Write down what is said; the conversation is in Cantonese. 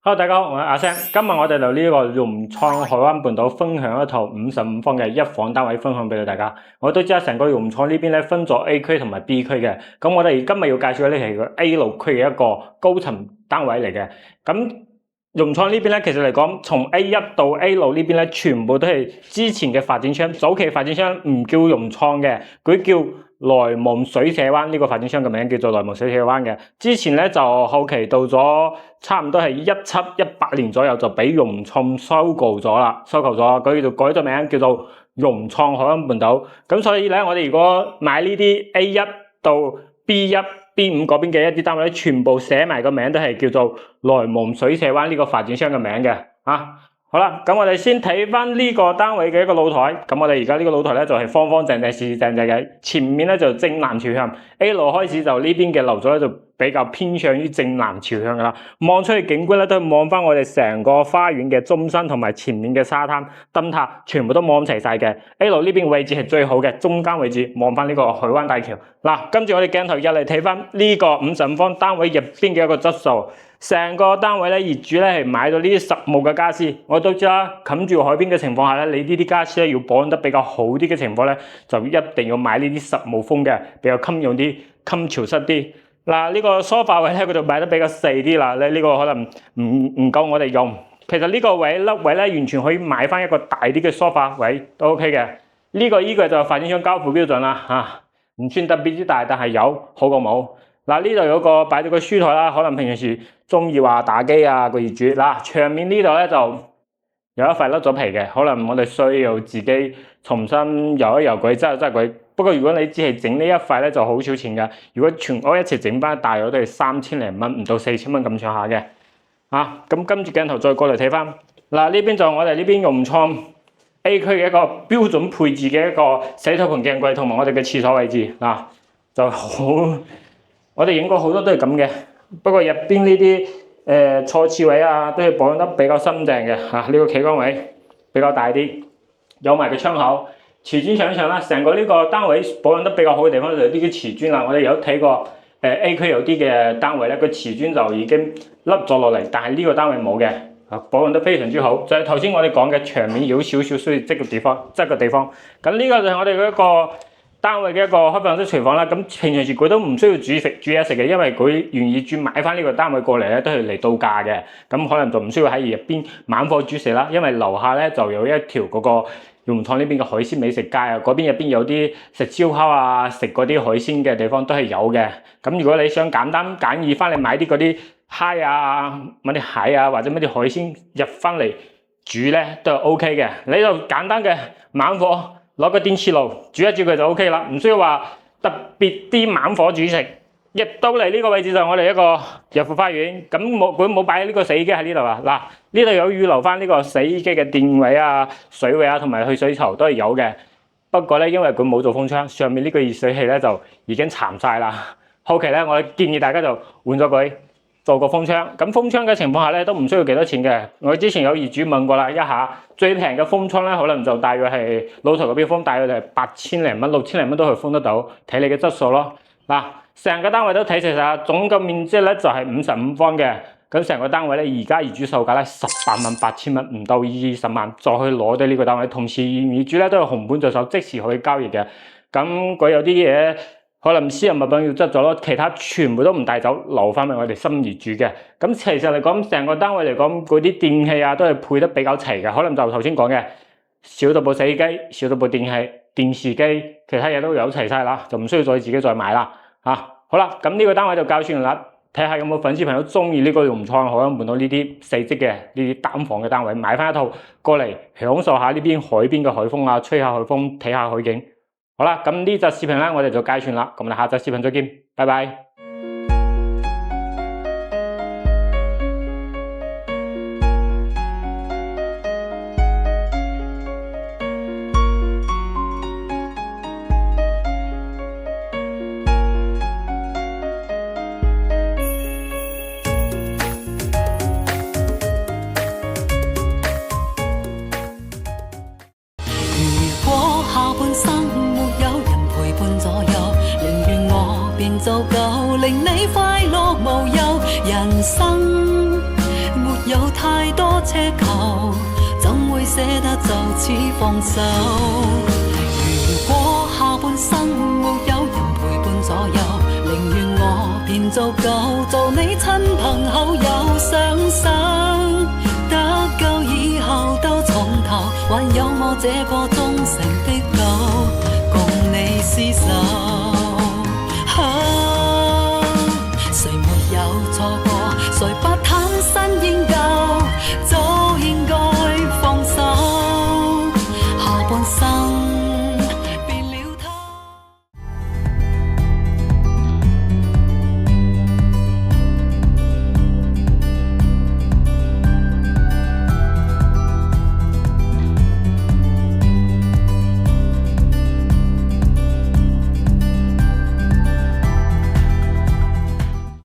Hello，大家好，我係阿聲。今日我哋就呢個融創海灣半島分享一套55方嘅一房單位分享俾到大家。我都知道成個融創呢邊咧分咗 A 區同埋 B 區嘅。咁我哋今日要介紹嘅呢係個 A 路區嘅一個高層單位嚟嘅。咁融創呢邊咧，其實嚟講，從 A1 到 A 路呢邊咧，全部都係之前嘅發展商。早期發展商唔叫融創嘅，佢叫萊蒙水社灣，呢個發展商嘅名叫做萊蒙水社灣嘅。之前咧就後期到咗差唔多係17、18年左右就俾融創收購咗啦，佢就改咗名叫做融創海灣半島。咁所以咧，我哋如果買呢啲 A1 到 B1、B5 嗰邊嘅一啲單位咧，全部寫埋個名都係叫做萊蒙水社灣呢個發展商嘅名嘅啊。好啦，咁我哋先睇翻呢個單位嘅一個露台。咁我哋而家呢個露台咧就係方方正正、四四正正嘅。前面咧就正南朝向 ，A 路開始就呢邊嘅樓座咧就比較偏向於正南朝向噶啦。望出去景觀咧都係望翻我哋成個花園嘅中心同埋前面嘅沙灘、燈塔，全部都望齊晒嘅。A 路呢邊位置係最好嘅，中間位置望翻呢個海灣大橋。嗱，跟住我哋鏡頭入嚟睇翻呢個55方單位入邊嘅一個質素。成個單位咧，業主咧係買到呢啲實木嘅家私。我都知啦，冚住海邊嘅情況下咧，你呢啲家私咧要保養得比較好啲嘅情況咧，就一定要買呢啲實木風嘅，比較襟用啲、襟潮濕啲。嗱，呢個梳化位咧，佢就買得比較細啲啦。呢個可能唔夠我哋用。其實呢個位凹位咧，完全可以買翻一個大啲嘅梳化位都 OK 嘅。呢個衣櫃就發展商交付標準啦，唔算特別之大，但係有好過冇。嗱，呢度有個擺咗個書台啦，可能平時中意話打機啊個業主。嗱，牆面呢度咧就有一塊甩咗皮嘅，可能我哋需要自己重新油一油佢，執佢。不過如果你只係整呢一塊咧，就好少錢噶。如果全屋一齊整翻，大約都係3000零蚊，唔到4000蚊咁上下嘅。咁跟住鏡頭再過嚟睇翻，嗱，呢邊就我哋呢邊融創 A 區嘅一個標準配置嘅一個洗手盆鏡櫃同埋我哋嘅廁所位置。嗱，就好。我哋影過好多都係咁嘅，不過入邊呢啲坐廁位啊，都係保養得比較新淨嘅嚇。呢個企缸位比較大啲，有埋個窗口。瓷磚牆上啦，成個呢個單位保養得比較好嘅地方就係呢啲瓷磚啦。我哋有睇過A 區有啲嘅單位咧，個瓷磚就已經凹咗落嚟，但係呢個單位冇嘅，保養得非常之好。就係頭先我哋講嘅牆面有少少需要積嘅地方。咁呢個就係我哋嗰一個單位嘅一個開放式廚房啦，咁平常時佢都唔需要煮嘢食嘅，因為佢願意轉買翻呢個單位過嚟咧，都係嚟度假嘅，咁可能就唔需要喺入邊猛火煮食啦，因為樓下咧就有一條嗰個融創呢邊嘅海鮮美食街啊，嗰邊入邊有啲食燒烤啊、食嗰啲海鮮嘅地方都係有嘅。咁如果你想簡單簡易翻嚟買啲嗰啲蝦啊、買啲蟹啊或者乜啲海鮮入翻嚟煮咧，都係 OK 嘅。你就簡單嘅猛火。攞個電磁爐煮一煮佢就 OK 啦，唔需要話特別啲猛火煮食。入到嚟呢個位置就係我哋一個入戶花園，咁佢冇擺呢個洗衣機喺呢度啊。嗱，呢度有預留翻呢個洗衣機嘅電位啊、水位啊同埋去水槽都係有嘅。不過咧，因為佢冇做風窗，上面呢個熱水器咧就已經殘晒啦。後期咧，我建議大家就換咗佢。做個風窗，咁風窗嘅情況下咧都唔需要幾多錢嘅。我之前有業主問過啦，一下最平嘅風窗咧，可能就大約係露台嗰邊風，大約就係8000零蚊、6000零蚊都可以封得到，睇你嘅質素咯。嗱，成個單位都睇齊晒，總嘅面積咧就係55方嘅。咁成個單位咧，而家業主售價咧188000蚊，唔到20萬，再去攞到呢個單位。同時業主咧都有紅本在手，即時可以交易嘅。咁佢有啲嘢。可能私人物品要執咗咯，其他全部都唔帶走，留翻俾我哋新業主嘅。咁其實嚟講，成個單位嚟講，嗰啲電器啊都係配得比較齊嘅。可能就頭先講嘅，少到部洗衣機，少到部電器、電視機，其他嘢都有齊晒啦，就唔需要自己再買啦。好啦，咁呢個單位就交算啦。睇下有冇粉絲朋友中意呢個融創海灣半島呢啲細積嘅呢啲單房嘅單位，買翻一套過嚟享受下呢邊海邊嘅海風啊，吹下海風，睇下海景。好啦，咁呢集視頻咧，我哋就介紹啦，咁我哋下集視頻再見，拜拜。下半生沒有人陪伴左右，寧願我變做舊，令你快樂無憂。人生沒有太多奢求，怎會捨得就此放手？如果下半生沒有人陪伴左右，寧願我便做夠，做你親朋好友，想生得夠以後都從頭，還有我這個忠誠的狗，共你廝守。